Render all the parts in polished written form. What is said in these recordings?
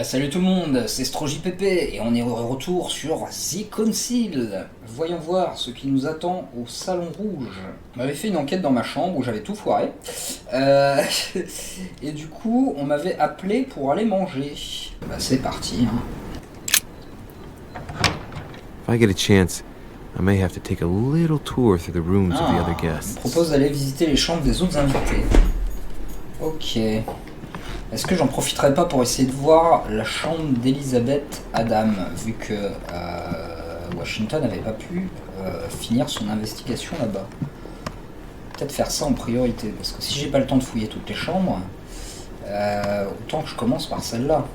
Salut tout le monde, c'est StroJPP et on est de retour sur The Council. Voyons voir ce qui nous attend au Salon Rouge. On m'avait fait une enquête dans ma chambre où j'avais tout foiré. Et du coup, on m'avait appelé pour aller manger. Bah c'est parti. Hein. If I get a chance, I may have to take a little tour through the rooms of the other guests. On me propose d'aller visiter les chambres des autres invités. Ok. Est-ce que j'en profiterai pas pour essayer de voir la chambre d'Elizabeth Adam, vu que Washington n'avait pas pu finir son investigation là-bas. Peut-être faire ça en priorité, parce que si j'ai pas le temps de fouiller toutes les chambres, autant que je commence par celle-là.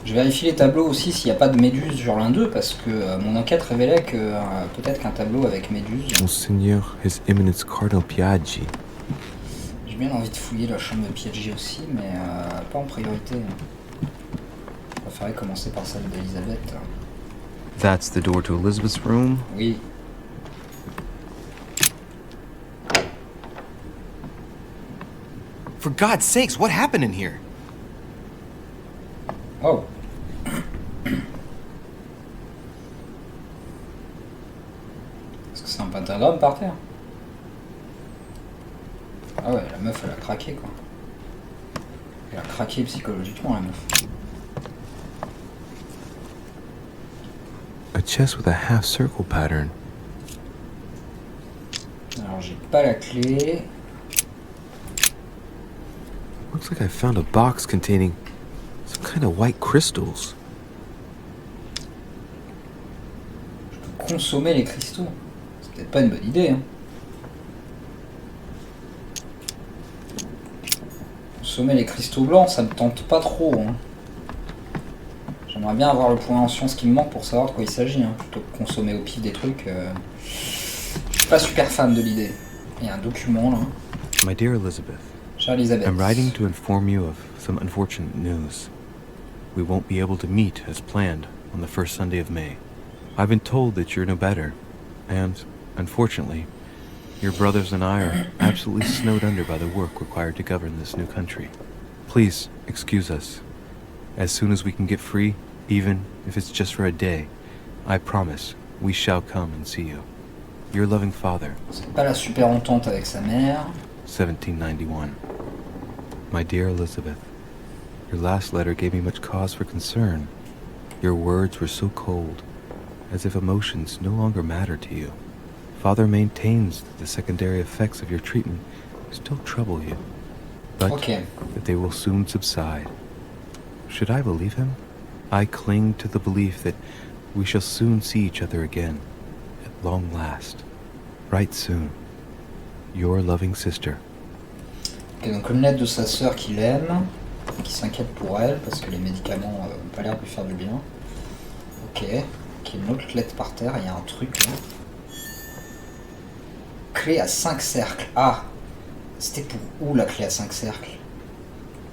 Je vérifie les tableaux aussi s'il n'y a pas de méduse sur l'un d'eux, parce que mon enquête révélait que peut-être qu'un tableau avec méduse... Monseigneur, His Eminence Cardinal Piaggi. J'ai bien envie de fouiller la chambre de Piaggi aussi, mais pas en priorité. Je préférerais commencer par celle d'Elisabeth. That's the door to Elizabeth's room? Oui. For God's sakes, what happened in here? Oh. Est-ce que c'est un pentagramme par terre? Ah ouais, la meuf elle a craqué quoi. Elle a craqué psychologiquement la meuf. A chest with a half circle pattern. Alors j'ai pas la clé. Looks like I found a box containing some kind of white crystals. Je peux consommer les cristaux. C'est peut-être pas une bonne idée hein. Consommer les cristaux blancs, ça me tente pas trop. Hein. J'aimerais bien avoir le point en science qui me manque pour savoir de quoi il s'agit. Hein. Plutôt que consommer au pif des trucs. Je suis pas super fan de l'idée. Il y a un document là. My dear Elizabeth, Chère Elisabeth. I'm writing to inform you of some unfortunate news. We won't be able to meet as planned on the first Sunday of May. I've been told that you're no better, and, unfortunately, your brothers and I are absolutely snowed under by the work required to govern this new country. Please, excuse us. As soon as we can get free, even if it's just for a day, I promise we shall come and see you. Your loving father. C'est pas la super entente avec sa mère. 1791. My dear Elizabeth, your last letter gave me much cause for concern. Your words were so cold, as if emotions no longer matter to you. Father maintains that the secondary effects of your treatment still trouble you, but that they will soon subside. Should I believe him? I cling to the belief that we shall soon see each other again, at long last, right soon. Your loving sister. Okay, donc une lettre de sa sœur qui l'aime, qui s'inquiète pour elle parce que les médicaments n'ont pas l'air de lui faire du bien. Ok, une autre lettre par terre, il y a un truc là. Clé à 5 cercles. Ah, c'était pour où la clé à 5 cercles?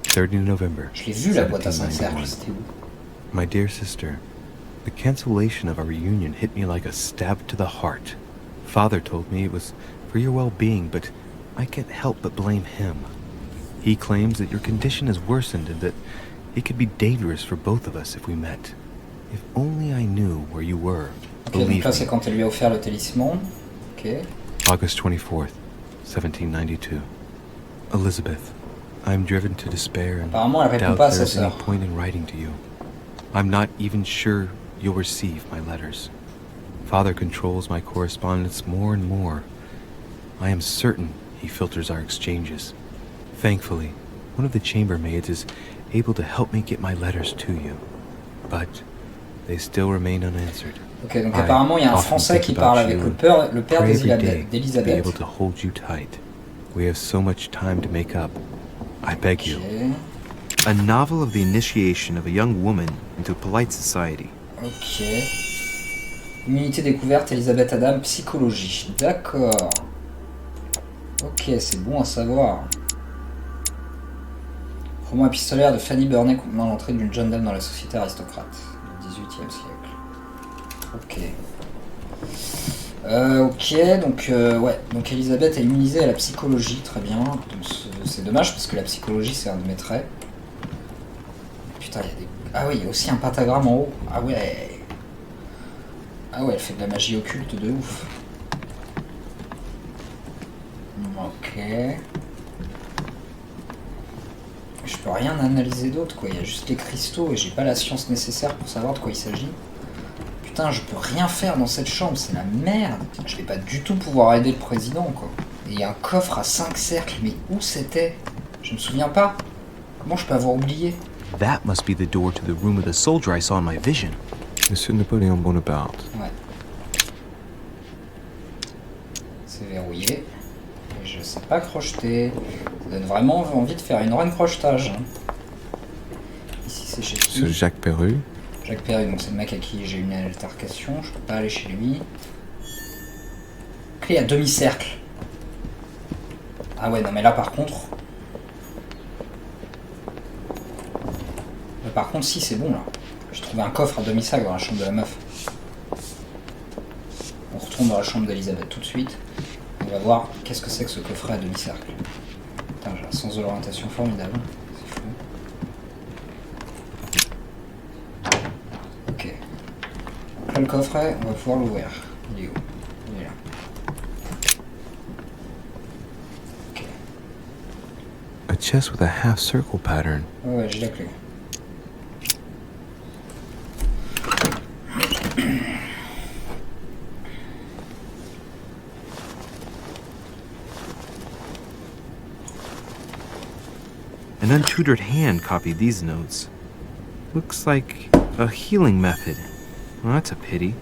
30 November. Je l'ai vu la boîte à 5 cercles, c'était où? My dear sister, the cancellation of our reunion hit me like a stab to the heart. Father told me it was for your well-being, but I can't help but blame him. He claims that your condition has worsened and that it could be dangerous for both of us if we met. If only I knew where you were. Ok, donc là c'est quand elle lui a offert le talisman. Ok. August 24th, 1792. Elizabeth, I am driven to despair and doubt there's any point in writing to you. I'm not even sure you'll receive my letters. Father controls my correspondence more and more. I am certain he filters our exchanges. Thankfully, one of the chambermaids is able to help me get my letters to you. But they still remain unanswered. Ok, donc apparemment il y a un Français qui parle avec le père d'Elisabeth. Able to hold you tight. We have so much time to make up. I beg you. A novel of the initiation of a young woman into polite society. Ok. Immunité découverte, Elisabeth Adam, psychologie. D'accord. Ok, c'est bon à savoir. Roman épistolaire de Fanny Burney contenant l'entrée d'une jeune dame dans la société aristocrate du XVIIIe siècle. Ok. Ok, donc ouais, donc Elisabeth est immunisée à la psychologie, très bien. Donc c'est dommage parce que la psychologie c'est un de mes traits. Putain, il y a des... Ah oui, il y a aussi un pentagramme en haut. Ah ouais. Ah ouais, elle fait de la magie occulte de ouf. Ok. Je peux rien analyser d'autre quoi, il y a juste les cristaux et j'ai pas la science nécessaire pour savoir de quoi il s'agit. Putain, je peux rien faire dans cette chambre, c'est la merde. Je vais pas du tout pouvoir aider le président quoi. Et il y a un coffre à 5 cercles, mais où c'était? Je me souviens pas. Comment je peux avoir oublié? That must be the door to the room of the soldier I saw in my vision. Monsieur Napoléon Bonaparte. Ouais. C'est verrouillé. Et je sais pas crocheter. Ça donne vraiment envie de faire une run crochetage. Ici c'est chez qui? Monsieur Jacques Perru. Jacques Perry, donc c'est le mec à qui j'ai eu une altercation, je peux pas aller chez lui. Clé à demi-cercle. Ah ouais, non mais là par contre... Là par contre si c'est bon là. J'ai trouvé un coffre à demi-cercle dans la chambre de la meuf. On retourne dans la chambre d'Elisabeth tout de suite. On va voir qu'est-ce que c'est que ce coffret à demi-cercle. Putain, j'ai un sens de l'orientation formidable. C'est fou. Ok. Donc là le coffret, on va pouvoir l'ouvrir. Il est où? Il est là. Ok. A chest with a half circle pattern. Ouais, j'ai la clé. An untutored hand copied these notes. Looks like a healing method. Well, that's a pity.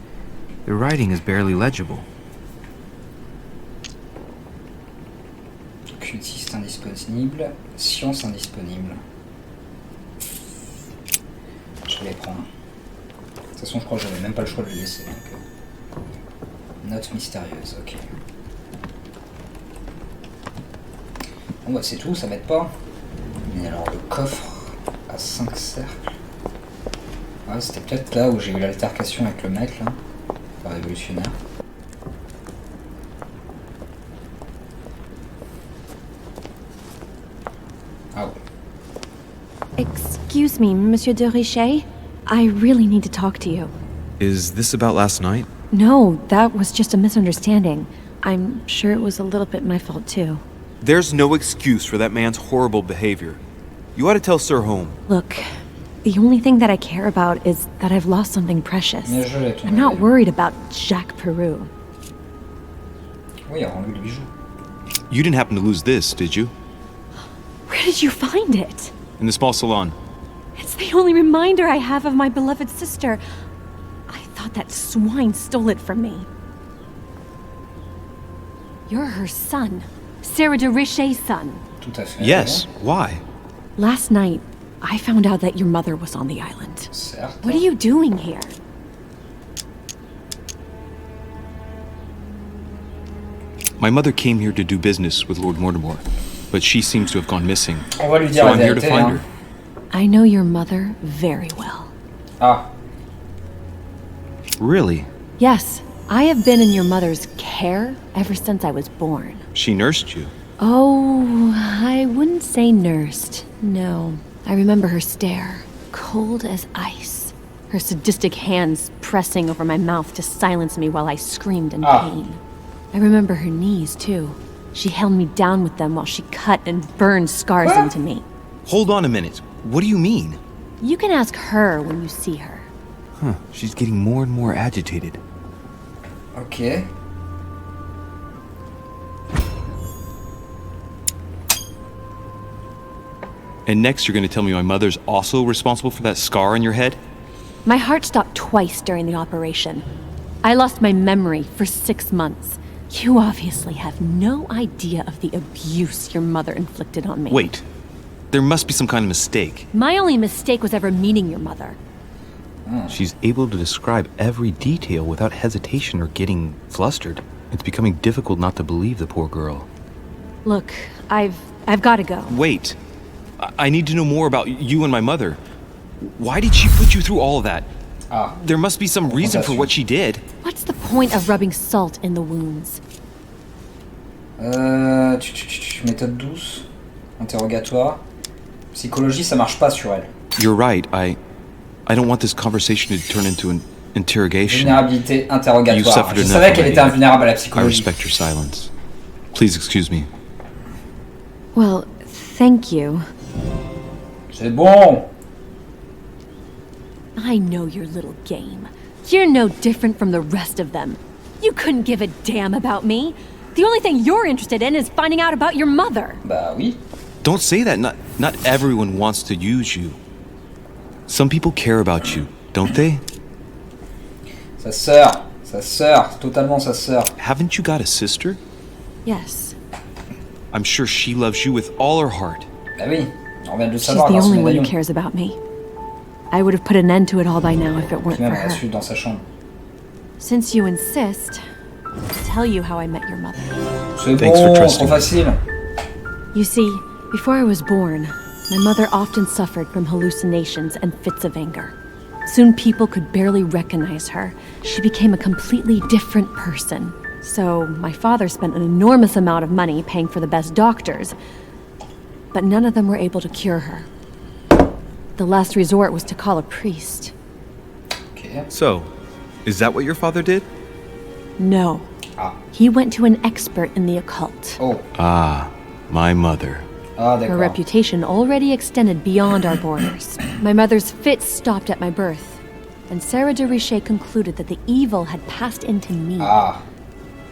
The writing is barely legible. Cultiste indisponible, science indisponible. Je vais les prendre. De toute façon, je crois que j'avais même pas le choix de les laisser. Donc, note mystérieuse, ok. Bon bah c'est tout, ça m'aide pas. Mais alors le coffre à 5 cercles. Ouais, c'était peut-être là où j'ai eu l'altercation avec le mec là. Pas révolutionnaire. Oh. Excuse me, Monsieur de Richet. I really need to talk to you. Is this about last night? No, that was just a misunderstanding. I'm sure it was a little bit my fault too. There's no excuse for that man's horrible behavior. You ought to tell Sir Home. Look, the only thing that I care about is that I've lost something precious. I'm not worried about Jacques Peru. Oui, il a rendu le bijou. You didn't happen to lose this, did you? Where did you find it? In the small salon. It's the only reminder I have of my beloved sister. I thought that swine stole it from me. You're her son. Sarah de Richet's son. Tout à fait. Yes, why? Last night, I found out that your mother was on the island. Certes. What are you doing here? My mother came here to do business with Lord Mortimer, but she seems to have gone missing. On va lui dire So la I'm here to vérité, find hein. her. I know your mother very well. Ah, Really? Yes, I have been in your mother's care ever since I was born. She nursed you. Oh, I wouldn't say nursed. No. I remember her stare, cold as ice. Her sadistic hands pressing over my mouth to silence me while I screamed in pain. I remember her knees, too. She held me down with them while she cut and burned scars into me. Hold on a minute. What do you mean? You can ask her when you see her. Huh, she's getting more and more agitated. ok. And next you're gonna tell me my mother's also responsible for that scar on your head? My heart stopped twice during the operation. I lost my memory for 6 months. You obviously have no idea of the abuse your mother inflicted on me. Wait. There must be some kind of mistake. My only mistake was ever meeting your mother. She's able to describe every detail without hesitation or getting flustered. It's becoming difficult not to believe the poor girl. Look, I've got to go. Wait. I need to know more about you and my mother. Why did she put you through all of that? Ah, There must be some reason for what she did. What's the point of rubbing salt in the wounds? Méthode douce. Interrogatoire. Psychologie, ça marche pas sur elle. You're right. I don't want this conversation to turn into an interrogation. Vulnérabilité You interrogatoire. suffered Je enough savais qu'elle était already. invulnérable à la I psychologie. respect your silence. Please excuse me. Well, thank you. C'est bon. I know your little game. You're no different from the rest of them. You couldn't give a damn about me. The only thing you're interested in is finding out about your mother. Bah oui. Don't say that. Not everyone wants to use you. Some people care about you, don't they? Sa sœur, totalement sa sœur. Haven't you got a sister? Yes. I'm sure she loves you with all her heart. Bah oui, on vient de le She's savoir the grâce au only one who médaillon. cares about me. I would have put an end to it all by now if it weren't Qui for même her. reçu dans sa chambre. Since you insist, I'll tell you how I met your mother. C'est Thanks for bon, trusting trop me. facile. You see, before I was born, my mother often suffered from hallucinations and fits of anger. Soon people could barely recognize her. She became a completely different person. So my father spent an enormous amount of money paying for the best doctors, but none of them were able to cure her. The last resort was to call a priest. Ok. So, is that what your father did? No. Ah. He went to an expert in the occult. Oh. Ah, my mother. Ah Her d'accord. reputation already extended beyond our borders. My mother's fits stopped at my birth, and Sarah de Richet concluded that the evil had passed into me. Ah.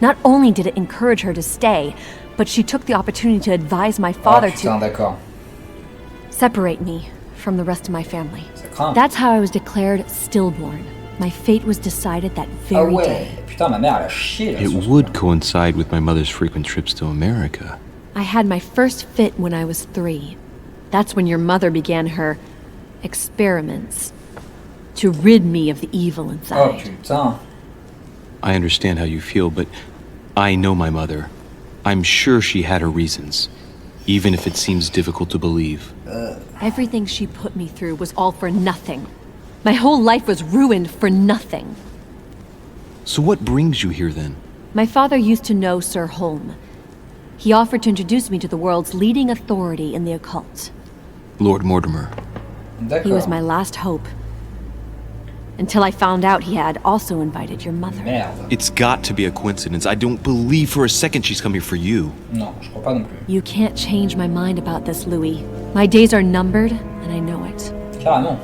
Not only did it encourage her to stay, but she took the opportunity to advise my Oh father putain, to d'accord. separate me from the rest of my family. Ça craint. That's how I was declared stillborn. My fate was decided that Ah very ouais. day. Putain, ma mère elle a chié là. It sur ce would coup-là. coincide with my mother's frequent trips to America. I had my first fit when I was 3. That's when your mother began her experiments to rid me of the evil Oh inside. putain. I understand how you feel, but I know my mother. I'm sure she had her reasons, even if it seems difficult to believe. Everything she put me through was all for nothing. My whole life was ruined for nothing. So what brings you here then? My father used to know Sir Holm. He offered to introduce me to the world's leading authority in the occult. Lord Mortimer. He was D'accord. my last hope. Until I found out he had also invited your mother. Merde. It's got to be a coincidence. I don't believe for a second she's come here for you. Non, je crois pas non plus. You can't change my mind about this, Louis. My days are numbered, and I know it. Carrément.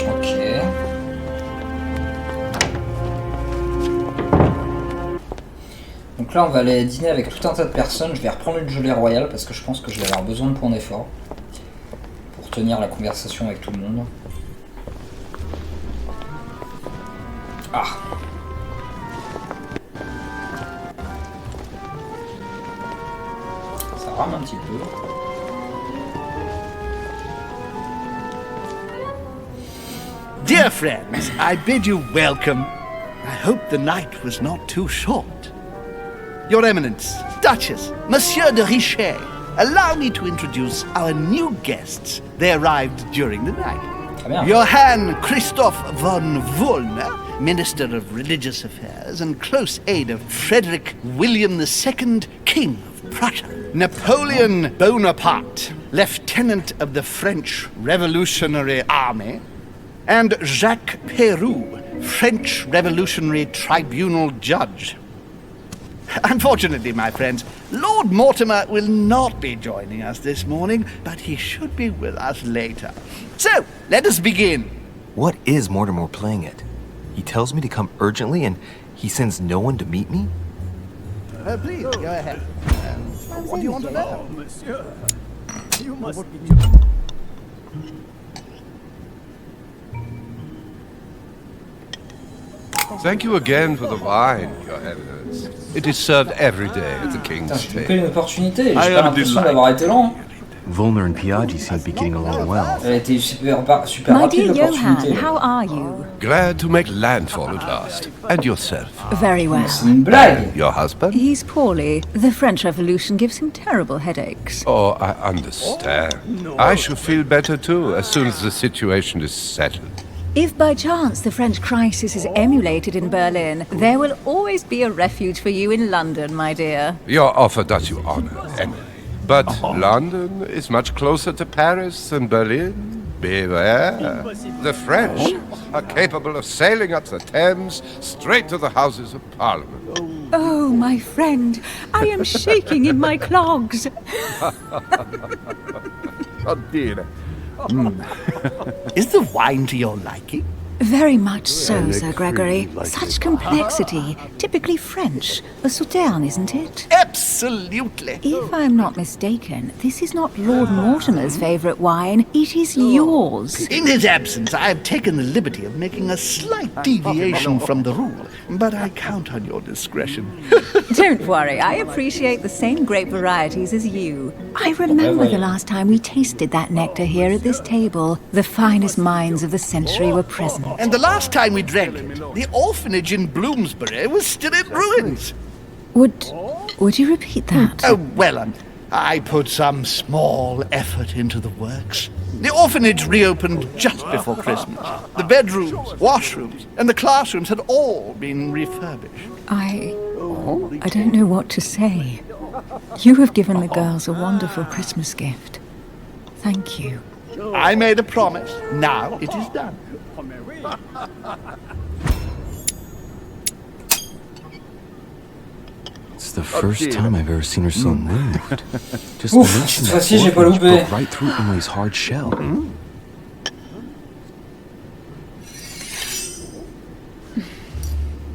Ok. Donc là on va aller dîner avec tout un tas de personnes. Je vais reprendre une gelée royale parce que je pense que je vais avoir besoin de points d'effort pour tenir la conversation avec tout le monde. Ah. Ça rame un petit peu. Dear friends, I bid you welcome. I hope the night was not too short. Your Eminence, Duchess, Monsieur de Richet, allow me to introduce our new guests. They arrived during the night. Très bien. Johann Christoph von Wollner, Minister of Religious Affairs and close aide of Frederick William II, King of Prussia. Napoleon Bonaparte, Lieutenant of the French Revolutionary Army. And Jacques Peroux, French Revolutionary Tribunal Judge. Unfortunately, my friends, Lord Mortimer will not be joining us this morning, but he should be with us later. So, let us begin. What is Mortimer playing at? He tells me to come urgently and he sends no one to meet me? Please, go ahead. What do you want to know? Monsieur, you must be... Thank you again for the wine, Your Eminence. It is served every day at the Putain, King's j'ai loupé table. une opportunité. J'ai I pas am l'impression delighted. d'avoir été lent. Volner and Piaggi seem to be getting along well. Elle a été super My rapide dear l'opportunité. Johan, how are you? Glad to make landfall at last. And yourself? Very well. C'est une blague. Your husband? He's poorly. The French Revolution gives him terrible headaches. Oh, I understand. I shall feel better too as soon as the situation is settled. If by chance the French crisis is emulated in Berlin, there will always be a refuge for you in London, my dear. Your offer does you honor, Emily. But London is much closer to Paris than Berlin. Beware. The French are capable of sailing up the Thames straight to the Houses of Parliament. Oh, my friend, I am shaking in my clogs. Oh dear. Is the wine to your liking? Very much so, Sir Gregory. Such complexity. Typically French. A Sauterne, isn't it? Absolutely. If I'm not mistaken, this is not Lord Mortimer's favourite wine. It is yours. In his absence, I have taken the liberty of making a slight deviation from the rule, but I count on your discretion. Don't worry, I appreciate the same grape varieties as you. I remember the last time we tasted that nectar here at this table. The finest minds of the century were present. And the last time we drank it, the orphanage in Bloomsbury was still in ruins. Would you repeat that? Oh, well, I put some small effort into the works. The orphanage reopened just before Christmas. The bedrooms, washrooms, and the classrooms had all been refurbished. I don't know what to say. You have given the girls a wonderful Christmas gift. Thank you. I made a promise. Now it is done. It's the first time I've ever seen her so moved. Just Ouf, mention cette that fois-ci, j'ai pas orphanage loupé. broke right through Emily's hard shell.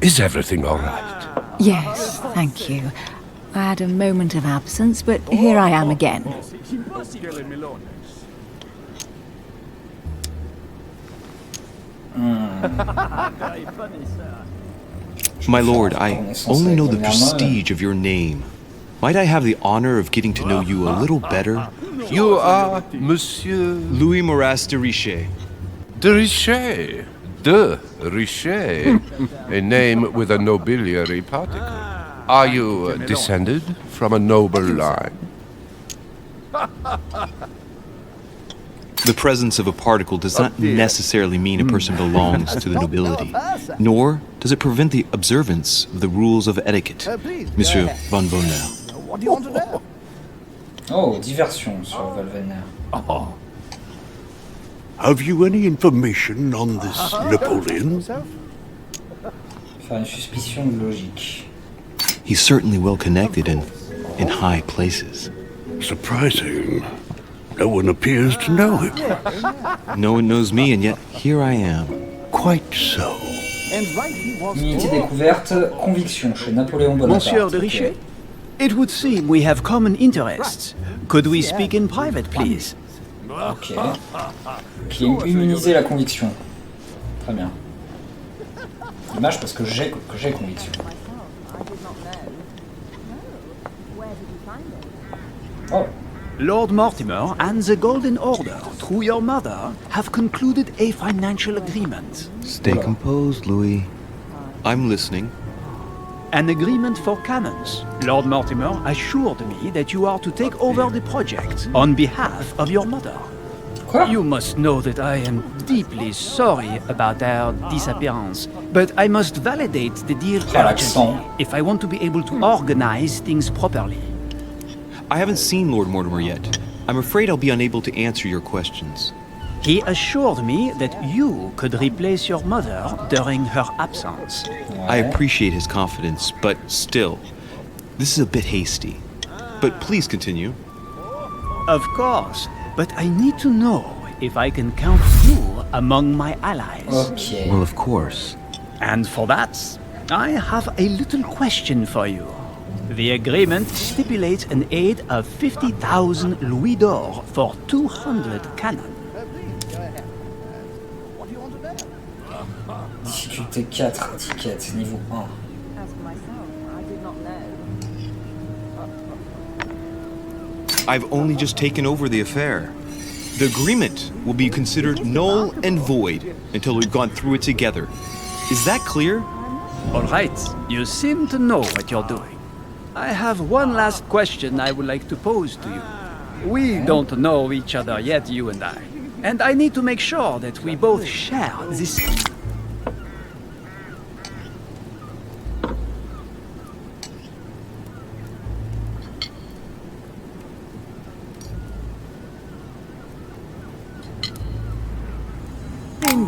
Is everything all right? Yes, thank you. I had a moment of absence, but here I am again. My lord, I only know the prestige of your name. Might I have the honor of getting to know you a little better? You are Monsieur Louis Moras de Richer. de Richer. De Richer. A name with a nobiliary particle. Are you descended from a noble line? The presence of a particle does not necessarily mean a person belongs to the nobility, nor does it prevent the observance of the rules of etiquette, Monsieur Van Volner. What do you want to know? Oh, diversion sur Valvener. Have you any information on this Napoleon? Faire une suspicion de logique. He's certainly well connected and in high places. Surprising. No one appears to know him. No one knows me, and yet here I am. Quite so. Unité découverte, conviction chez Napoléon Bonaparte. Monsieur de Richer, it would seem we have common interests. Could we speak in private, please? Ok. Qui immuniser la conviction. Très bien. Dommage parce que j'ai conviction. Oh. Lord Mortimer and the Golden Order, through your mother, have concluded a financial agreement. Stay composed, Louis. I'm listening. An agreement for cannons. Lord Mortimer assured me that you are to take over the project on behalf of your mother. Quoi? You must know that I am deeply sorry about their disappearance, but I must validate the deal urgently if I want to be able to organize things properly. I haven't seen Lord Mortimer yet. I'm afraid I'll be unable to answer your questions. He assured me that you could replace your mother during her absence. I appreciate his confidence, but still, this is a bit hasty. But please continue. Of course, but I need to know if I can count you among my allies. Ok. Well, of course. And for that, I have a little question for you. The agreement stipulates an aid of 50,000 louis d'or for 200 cannon. Difficulté 4, étiquette, niveau 1. I've only just taken over the affair. The agreement will be considered null and void until we've gone through it together. Is that clear? All right, you seem to know what you're doing. I have one last question I would like to pose to you. We don't know each other yet, you and I need to make sure that we both share this...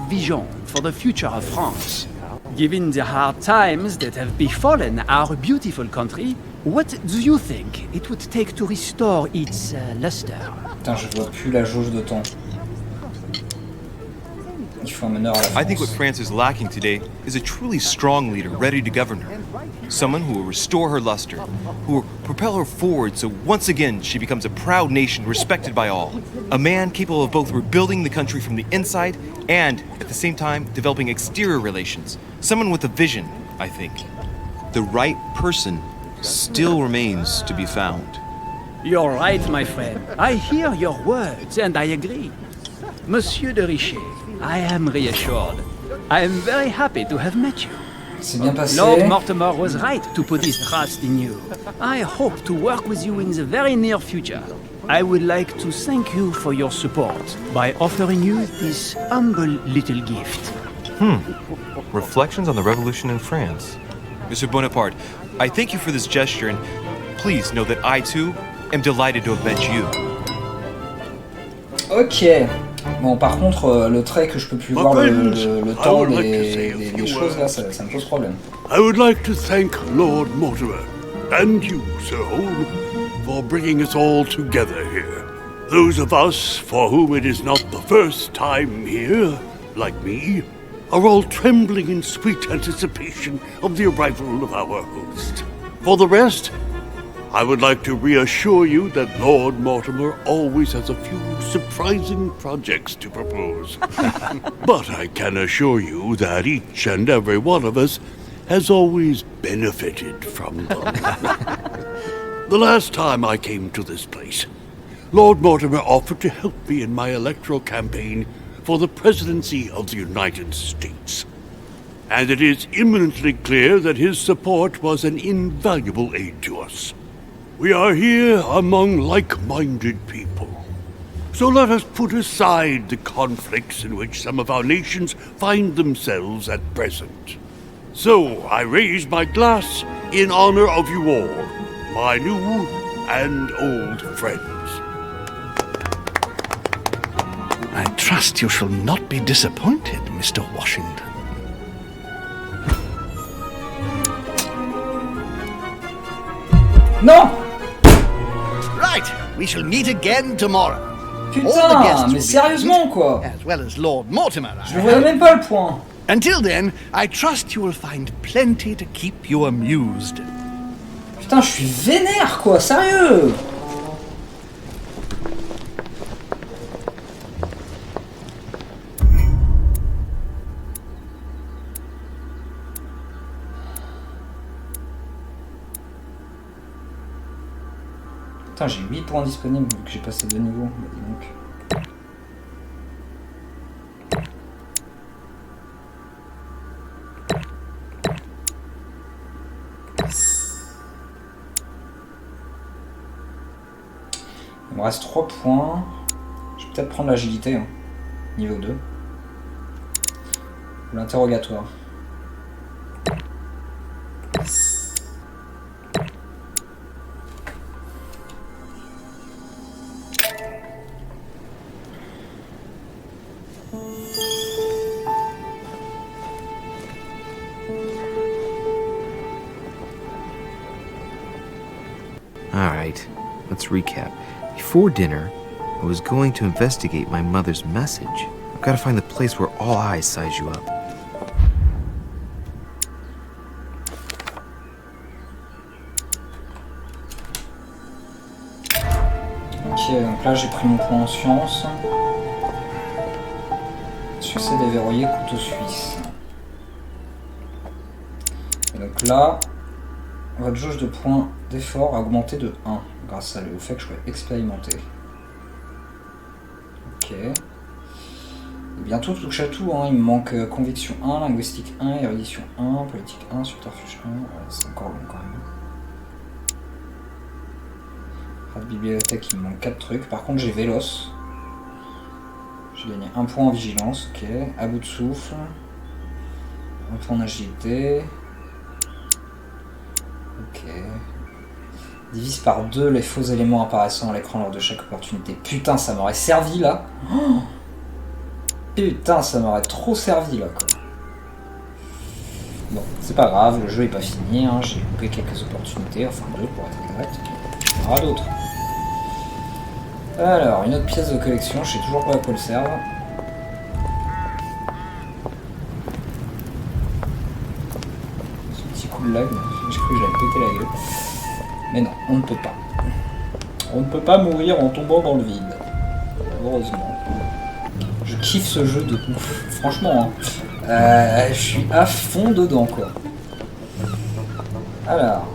vision for the future of France. Given the hard times that have befallen our beautiful country, what do you think it would take to restore its luster? Putain, je vois plus la jauge de temps. Il faut un meneur à la France. I think what France is lacking today is a truly strong leader ready to govern her. Someone who will restore her luster, who will propel her forward so once again she becomes a proud nation respected by all. A man capable of both rebuilding the country from the inside and, at the same time, developing exterior relations. Someone with a vision, I think. The right person still remains to be found. You're right, my friend. I hear your words and I agree. Monsieur de Richet, I am reassured. I am very happy to have met you. C'est bien passé. Lord Mortimer was right to put his trust in you. I hope to work with you in the very near future. I would like to thank you for your support by offering you this humble little gift. Reflections on the Revolution in France. Mr. Bonaparte, I thank you for this gesture and please know that I too am delighted to have met you. Ok. Bon, par contre, le trait que je peux plus voir le temps des choses là, ça me pose problème. I would like to thank Lord Mortimer and you, Sir Home, for bringing us all together here. Those of us for whom it is not the first time here, like me, are all trembling in sweet anticipation of the arrival of our host. For the rest, I would like to reassure you that Lord Mortimer always has a few surprising projects to propose. But I can assure you that each and every one of us has always benefited from them. The last time I came to this place, Lord Mortimer offered to help me in my electoral campaign for the presidency of the United States. And it is imminently clear that his support was an invaluable aid to us. We are here among like-minded people. So let us put aside the conflicts in which some of our nations find themselves at present. So I raise my glass in honor of you all, my new and old friends. I trust you shall not be disappointed, Mr. Washington. Non! Right, we shall meet again tomorrow. Putain, mais sérieusement quoi! As well as Lord Mortimer. Je ne voyais même pas le point. Until then, I trust you will find plenty to keep you amused. Putain, je suis vénère quoi, sérieux! Putain, j'ai 8 points disponibles vu que j'ai passé 2 niveaux. Bah, dis donc. Il me reste 3 points. Je vais peut-être prendre l'agilité, hein. Niveau 2. Ou l'interrogatoire. Alright, let's recap. Before dinner, I was going to investigate my mother's message. I've got to find the place where all eyes size you up. Ok, donc là j'ai pris mon point en science. Succès déverrouillé, couteau suisse. Et donc là, votre jauge de points d'effort a augmenté de 1 grâce au fait que je sois expérimenté. Ok. Et bientôt touche à tout, hein. Il me manque conviction 1, linguistique 1, érudition 1, politique 1, subterfuge 1. Ouais, c'est encore long quand même. Rat de bibliothèque, il me manque 4 trucs. Par contre, j'ai véloce. J'ai gagné 1 point en vigilance, ok. À bout de souffle. 1 point en agilité. Ok. Divise par 2 les faux éléments apparaissant à l'écran lors de chaque opportunité. Putain, ça m'aurait servi là. Oh, putain, ça m'aurait trop servi là quoi. Bon, c'est pas grave, le jeu est pas fini, hein. J'ai loupé quelques opportunités, enfin 2 pour être exact. Il y en aura d'autres. Alors, une autre pièce de collection, je sais toujours pas à quoi elle sert. Ce petit coup de lag, j'ai cru que j'allais péter la gueule. Mais non, on ne peut pas. On ne peut pas mourir en tombant dans le vide. Heureusement. Je kiffe ce jeu de ouf. Franchement, hein. Je suis à fond dedans, quoi. Alors,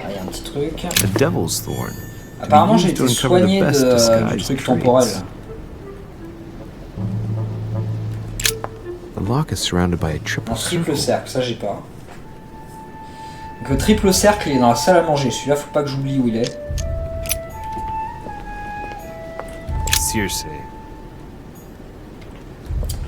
il y a un petit truc. The Devil's Thorn. Apparemment, j'ai été soigné du truc temporel. The lock is surrounded by a triple Un triple cercle, ça j'ai pas. Donc le triple cercle, il est dans la salle à manger. Celui-là, faut pas que j'oublie où il est. Circe.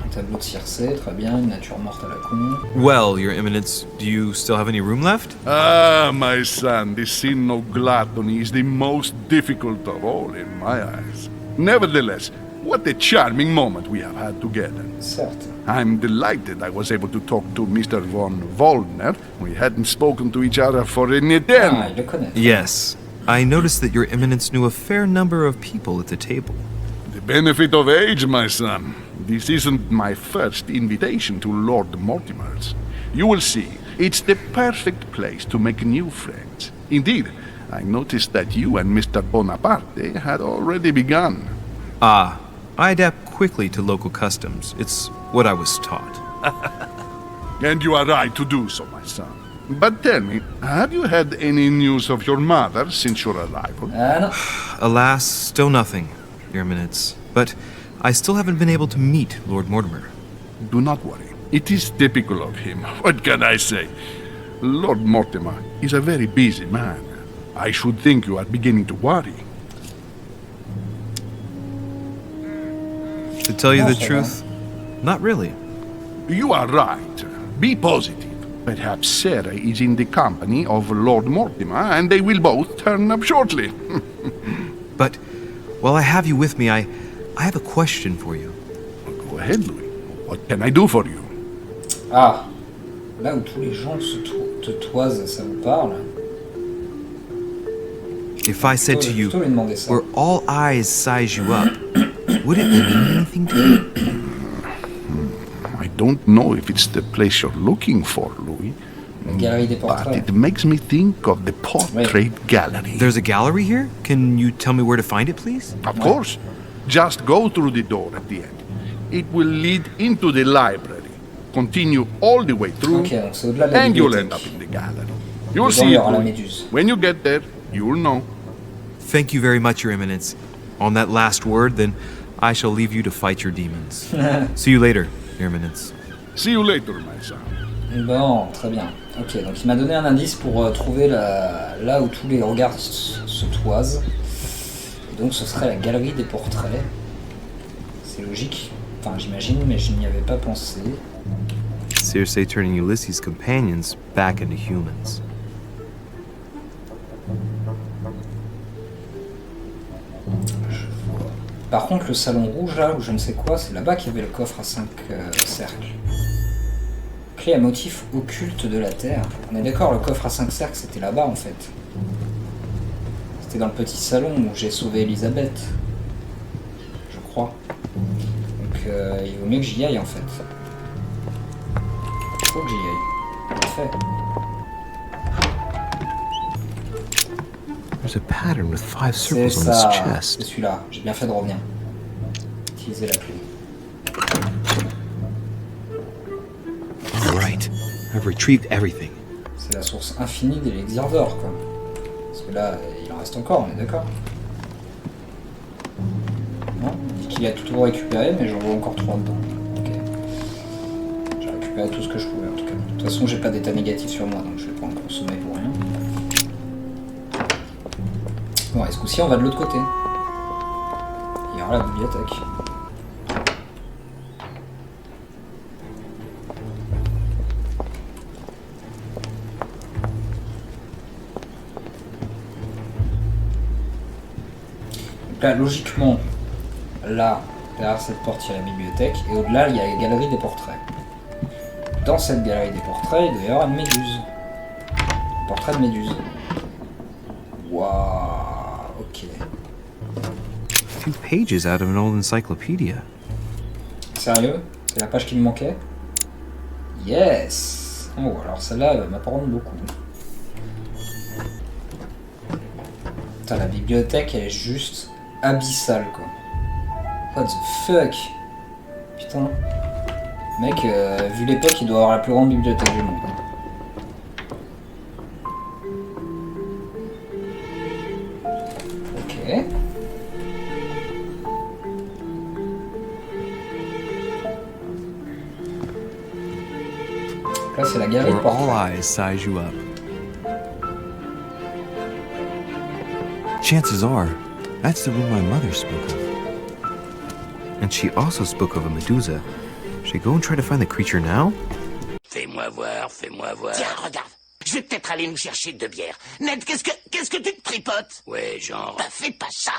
Un tableau de Circe, très bien. Une nature morte à la con. Well, Your Eminence, do you still have any room left? Ah, my son, this sin of gluttony is the most difficult of all in my eyes. Nevertheless, what a charming moment we have had together. Certes. I'm delighted I was able to talk to Mr. von Wollner. We hadn't spoken to each other for an Ah, eternity. il le connaît. Yes. I noticed that Your Eminence knew a fair number of people at the table. The benefit of age, my son. This isn't my first invitation to Lord Mortimer's. You will see, it's the perfect place to make new friends. Indeed, I noticed that you and Mr. Bonaparte had already begun. Ah, I adapt quickly to local customs. It's what I was taught. And you are right to do so, my son. But tell me, have you had any news of your mother since your arrival? Ah non. Alas, still nothing, Your Eminence. But I still haven't been able to meet Lord Mortimer. Do not worry. It is typical of him. What can I say? Lord Mortimer is a very busy man. I should think you are beginning to worry. To tell you No, the sir. truth, not really. You are right. Be positive. Perhaps Sarah is in the company of Lord Mortimer, and they will both turn up shortly. But while I have you with me, I have a question for you. Go ahead, Louis. What can I do for you? Ah. Là où tous les gens te toisent, ça vous parle? If I said to you, Plutôt lui demander ça. where all eyes size you up, would it mean anything to you? I don't know if it's the place you're looking for, Louis. La galerie des But portraits. it makes me think of the portrait gallery. There's a gallery here? Can you tell me where to find it, please? Of course. Just go through the door at the end. It will lead into the library. Continue all the way through, Ok, donc c'est au-delà de la and you'll end bibliothèque. up in the gallery. You'll Dedans, il see y it, aura la Louis. méduse. When you get there, you'll know. Thank you very much, Your Eminence. On that last word, then, I shall leave you to fight your demons. See you later, Your Eminence. See you later, my son. Bon, très bien. Ok, donc il m'a donné un indice pour trouver là où tous les regards se toisent. Et donc ce serait la galerie des portraits. C'est logique. Enfin, j'imagine, mais je n'y avais pas pensé. Circe turning Ulysses' companions back into humans. Par contre, le salon rouge, là, ou je ne sais quoi, c'est là-bas qu'il y avait le coffre à 5 cercles. Clé à motif occulte de la Terre. On est d'accord, le coffre à 5 cercles, c'était là-bas, en fait. C'était dans le petit salon où j'ai sauvé Elisabeth. Je crois. Donc, il vaut mieux que j'y aille, en fait. Il faut que j'y aille. Parfait. There's a pattern with 5 C'est circles on his ça, chest. c'est celui-là. J'ai bien fait de revenir. Utiliser la clé. All right, I've retrieved everything. C'est la source infinie des élixirs d'or, quoi. Parce que là, il en reste encore, on est d'accord. Non, il dit qu'il a tout récupéré, mais j'en vois encore 3 dedans. Ok. J'ai récupéré tout ce que je pouvais en tout cas. De toute façon, j'ai pas d'état négatif sur moi, donc je vais pas en consommer pour rien. Bon, et ce coup-ci, on va de l'autre côté. Il y aura la bibliothèque. Là, logiquement, là, derrière cette porte, il y a la bibliothèque, et au-delà, il y a la galerie des portraits. Dans cette galerie des portraits, il doit y avoir une méduse. Un portrait de méduse. Waouh, ok. 2 pages out of an old encyclopedia. Sérieux? C'est la page qui me manquait? Yes! Oh, alors celle-là, elle va m'apprendre beaucoup. Putain, la bibliothèque, elle est juste abyssale, quoi. What the fuck? Putain. Mec, vu l'époque, il doit avoir la plus grande bibliothèque du monde. Ok. Là, c'est la galerie de Where all portraits. eyes size you up. Chances are, that's the room my mother spoke of. And she also spoke of a Medusa. Should I go and try to find the creature now? Fais-moi voir, fais-moi voir. Tiens, regarde, je vais peut-être aller nous chercher 2 bières. Ned, qu'est-ce que tu te tripotes? Ouais, genre... Bah, fais pas ça.